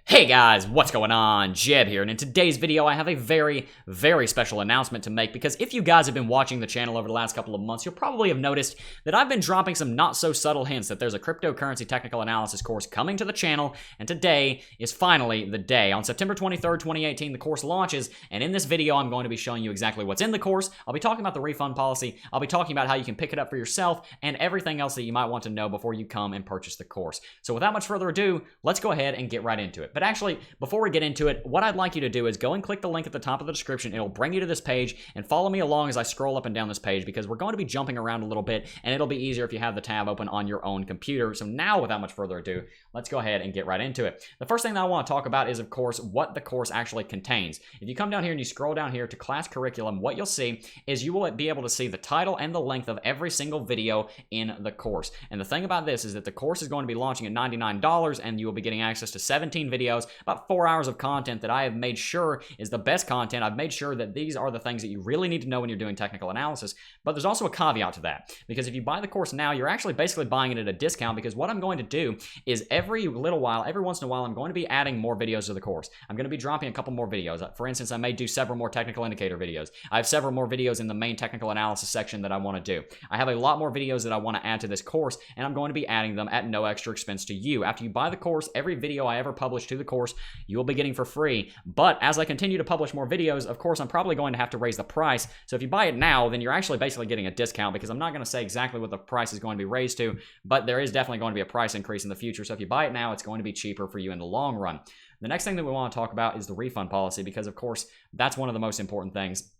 Hey guys, what's going on? Jeb here, and in today's video I have a very, very special announcement to make because if you guys have been watching the channel over the last couple of months, you'll probably have noticed that I've been dropping some not-so-subtle hints that there's a cryptocurrency technical analysis course coming to the channel, and today is finally the day. On September 23rd, 2018, the course launches, and in this video I'm going to be showing you exactly what's in the course. I'll be talking about the refund policy, I'll be talking about how you can pick it up for yourself, and everything else that you might want to know before you come and purchase the course. So without much further ado, let's go ahead and get right into it. But actually, before we get into it, what I'd like you to do is go and click the link at the top of the description. It'll bring you to this page, and follow me along as I scroll up and down this page because we're going to be jumping around a little bit, and it'll be easier if you have the tab open on your own computer. So now, without much further ado, let's go ahead and get right into it. The first thing that I want to talk about is, of course, what the course actually contains. If you come down here and you scroll down here to class curriculum, what you'll see is you will be able to see the title and the length of every single video in the course. And the thing about this is that the course is going to be launching at $99, and you will be getting access to 17 videos, about 4 hours of content that I have made sure is the best content. I've made sure that these are the things that you really need to know when you're doing technical analysis. But there's also a caveat to that, because if you buy the course now, you're actually basically buying it at a discount, because what I'm going to do is every once in a while, I'm going to be adding more videos to the course. I'm going to be dropping a couple more videos. For instance, I may do several more technical indicator videos. I have several more videos in the main technical analysis section that I want to do. I have a lot more videos that I want to add to this course, and I'm going to be adding them at no extra expense to you. After you buy the course, every video I ever publish to the course, you will be getting for free. But as I continue to publish more videos, of course, I'm probably going to have to raise the price. So if you buy it now, then you're actually basically getting a discount, because I'm not going to say exactly what the price is going to be raised to, but there is definitely going to be a price increase in the future. So if you buy it now, it's going to be cheaper for you in the long run. The next thing that we want to talk about is the refund policy, because of course, that's one of the most important things.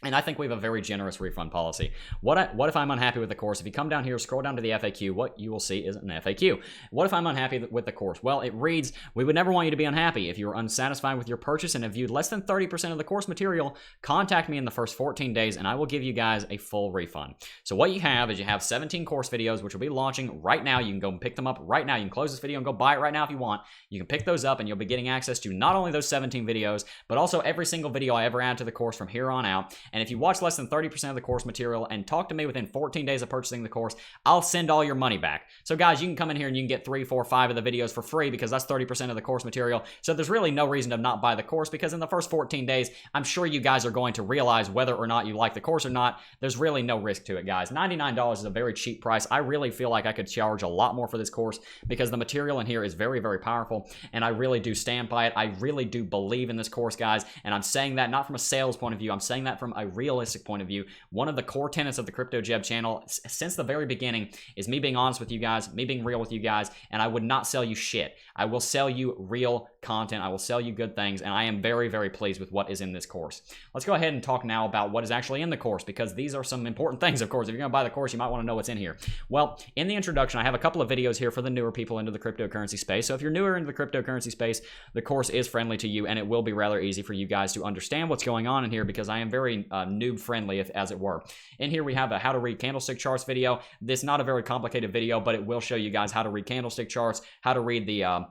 And I think we have a very generous refund policy. What if I'm unhappy with the course? If you come down here, scroll down to the FAQ, what you will see is an FAQ. What if I'm unhappy with the course? Well, it reads, we would never want you to be unhappy. If you are unsatisfied with your purchase and have viewed less than 30% of the course material, contact me in the first 14 days and I will give you guys a full refund. So what you have is you have 17 course videos, which will be launching right now. You can go and pick them up right now. You can close this video and go buy it right now if you want. You can pick those up and you'll be getting access to not only those 17 videos, but also every single video I ever add to the course from here on out. And if you watch less than 30% of the course material and talk to me within 14 days of purchasing the course, I'll send all your money back. So guys, you can come in here and you can get 3, 4, 5 of the videos for free, because that's 30% of the course material. So there's really no reason to not buy the course, because in the first 14 days, I'm sure you guys are going to realize whether or not you like the course or not. There's really no risk to it, guys. $99 is a very cheap price. I really feel like I could charge a lot more for this course, because the material in here is very, very powerful, and I really do stand by it. I really do believe in this course, guys, and I'm saying that not from a sales point of view. I'm saying that from a realistic point of view. One of the core tenets of the Crypto Jeb channel since the very beginning is me being honest with you guys, me being real with you guys, and I would not sell you shit. I will sell you real content. I will sell you good things, and I am very, very pleased with what is in this course. Let's go ahead and talk now about what is actually in the course, because these are some important things, of course. If you're going to buy the course, you might want to know what's in here. Well, in the introduction, I have a couple of videos here for the newer people into the cryptocurrency space. So if you're newer into the cryptocurrency space, the course is friendly to you, and it will be rather easy for you guys to understand what's going on in here, because I am very noob friendly, as it were. In here, we have a how to read candlestick charts video. This is not a very complicated video, but it will show you guys how to read candlestick charts, how to read the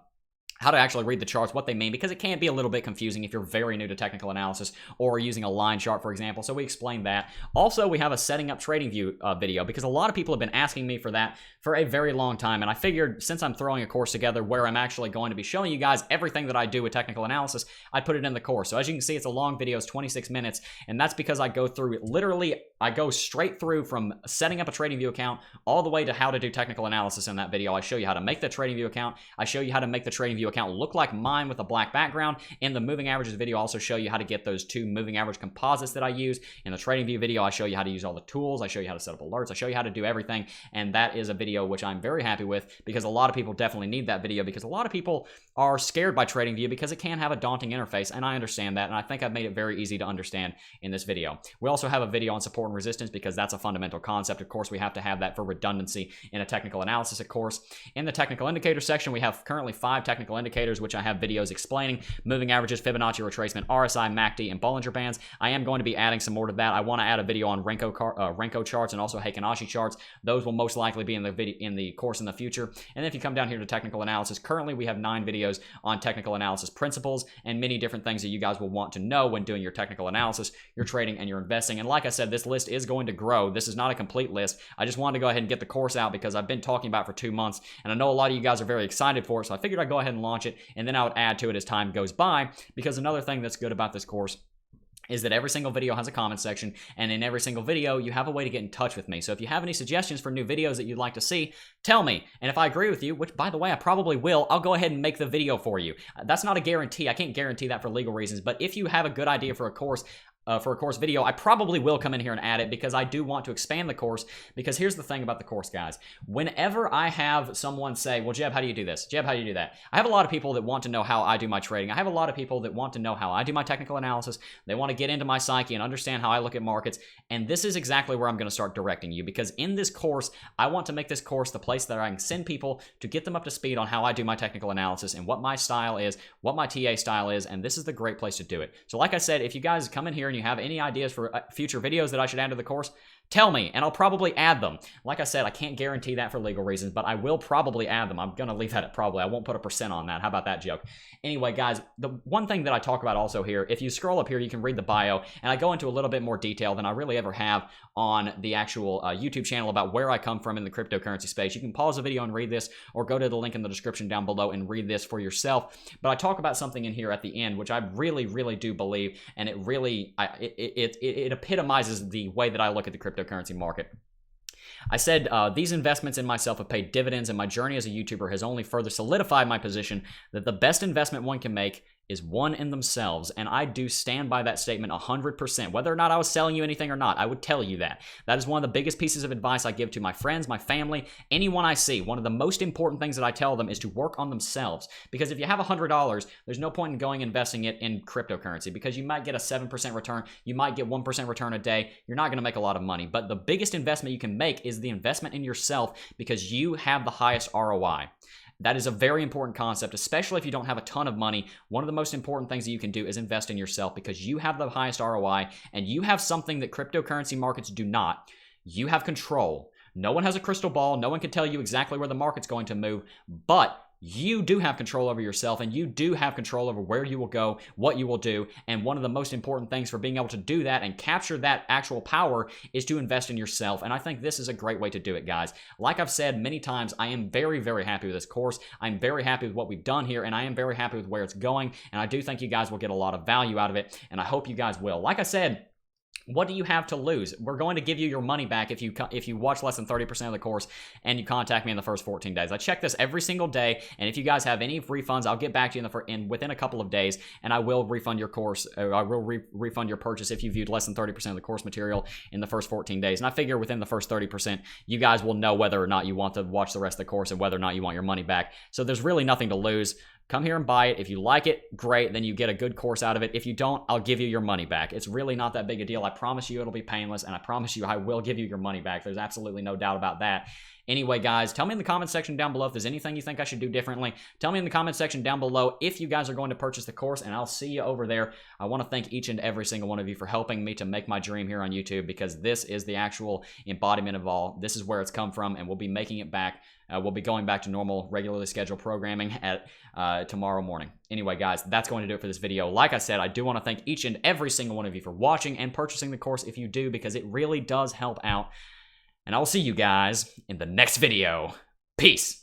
how to actually read the charts, what they mean, because it can be a little bit confusing if you're very new to technical analysis or using a line chart, for example. So we explain that. Also, we have a setting up trading view video, because a lot of people have been asking me for that for a very long time. And I figured, since I'm throwing a course together where I'm actually going to be showing you guys everything that I do with technical analysis, I put it in the course. So as you can see, it's a long video, it's 26 minutes. And that's because I go through literally, I go straight through from setting up a trading view account all the way to how to do technical analysis in that video. I show you how to make the trading view account. I show you how to make the trading view account look like mine with a black background. In the moving averages video, I also show you how to get those 2 moving average composites that I use. In the trading view video, I show you how to use all the tools. I show you how to set up alerts. I show you how to do everything. And that is a video which I'm very happy with, because a lot of people definitely need that video, because a lot of people are scared by trading view because it can have a daunting interface. And I understand that. And I think I've made it very easy to understand in this video. We also have a video on support and resistance, because that's a fundamental concept. Of course, we have to have that for redundancy in a technical analysis, of course. In the technical indicator section, we have currently 5 technical indicators, which I have videos explaining: moving averages, Fibonacci retracement, RSI, MACD, and Bollinger Bands. I am going to be adding some more to that. I want to add a video on Renko charts and also Heikin-Ashi charts. Those will most likely be in the course in the future. And then if you come down here to technical analysis, currently we have 9 videos on technical analysis principles and many different things that you guys will want to know when doing your technical analysis, your trading, and your investing. And like I said, this list list is going to grow. This is not a complete list. I just wanted to go ahead and get the course out because I've been talking about it for 2 months, and I know a lot of you guys are very excited for it, so I figured I'd go ahead and launch it, and then I would add to it as time goes by, because another thing that's good about this course is that every single video has a comment section, and in every single video, you have a way to get in touch with me. So if you have any suggestions for new videos that you'd like to see, tell me. And if I agree with you, which by the way, I probably will, I'll go ahead and make the video for you. That's not a guarantee. I can't guarantee that for legal reasons, but if you have a good idea for a course video, I probably will come in here and add it, because I do want to expand the course. Because here's the thing about the course, guys. Whenever I have someone say, well, Jeb, how do you do this? Jeb, how do you do that? I have a lot of people that want to know how I do my trading. I have a lot of people that want to know how I do my technical analysis. They want to get into my psyche and understand how I look at markets. And this is exactly where I'm going to start directing you, because in this course, I want to make this course the place that I can send people to get them up to speed on how I do my technical analysis and what my style is, what my TA style is, and this is the great place to do it. So like I said, if you guys come in here and you have any ideas for future videos that I should add to the course, tell me, and I'll probably add them. Like I said, I can't guarantee that for legal reasons, but I will probably add them. I'm going to leave that at probably. I won't put a % on that. How about that joke? Anyway, guys, the one thing that I talk about also here, if you scroll up here, you can read the bio, and I go into a little bit more detail than I really ever have on the actual YouTube channel about where I come from in the cryptocurrency space. You can pause the video and read this, or go to the link in the description down below and read this for yourself. But I talk about something in here at the end, which I really, really do believe, and it really, it epitomizes the way that I look at the cryptocurrency market. I said, these investments in myself have paid dividends, and my journey as a YouTuber has only further solidified my position that the best investment one can make is one in themselves, and I do stand by that statement 100%. Whether or not I was selling you anything or not, I would tell you that. That is one of the biggest pieces of advice I give to my friends, my family, anyone I see. One of the most important things that I tell them is to work on themselves, because if you have $100, there's no point in going investing it in cryptocurrency, because you might get a 7% return, you might get 1% return a day, you're not going to make a lot of money. But the biggest investment you can make is the investment in yourself, because you have the highest ROI. That is a very important concept, especially if you don't have a ton of money. One of the most important things that you can do is invest in yourself, because you have the highest ROI, and you have something that cryptocurrency markets do not. You have control. No one has a crystal ball. No one can tell you exactly where the market's going to move, but you do have control over yourself, and you do have control over where you will go, what you will do. And one of the most important things for being able to do that and capture that actual power is to invest in yourself. And I think this is a great way to do it, guys. Like I've said many times, I am very, very happy with this course. I'm very happy with what we've done here, and I am very happy with where it's going. And I do think you guys will get a lot of value out of it, and I hope you guys will. Like I said, what do you have to lose? We're going to give you your money back if you watch less than 30% of the course and you contact me in the first 14 days. I check this every single day, and if you guys have any refunds, I'll get back to you within a couple of days, and I will refund your course. I will refund your purchase if you viewed less than 30% of the course material in the first 14 days. And I figure within the first 30%, you guys will know whether or not you want to watch the rest of the course and whether or not you want your money back. So there's really nothing to lose. Come here and buy it. If you like it, great. Then you get a good course out of it. If you don't, I'll give you your money back. It's really not that big a deal. I promise you it'll be painless, and I promise you I will give you your money back. There's absolutely no doubt about that. Anyway, guys, tell me in the comment section down below if there's anything you think I should do differently. Tell me in the comment section down below if you guys are going to purchase the course, and I'll see you over there. I want to thank each and every single one of you for helping me to make my dream here on YouTube, because this is the actual embodiment of all. This is where it's come from, and we'll be making it back. We'll be going back to normal, regularly scheduled programming at tomorrow morning. Anyway, guys, that's going to do it for this video. Like I said, I do want to thank each and every single one of you for watching and purchasing the course if you do, because it really does help out. And I will see you guys in the next video. Peace.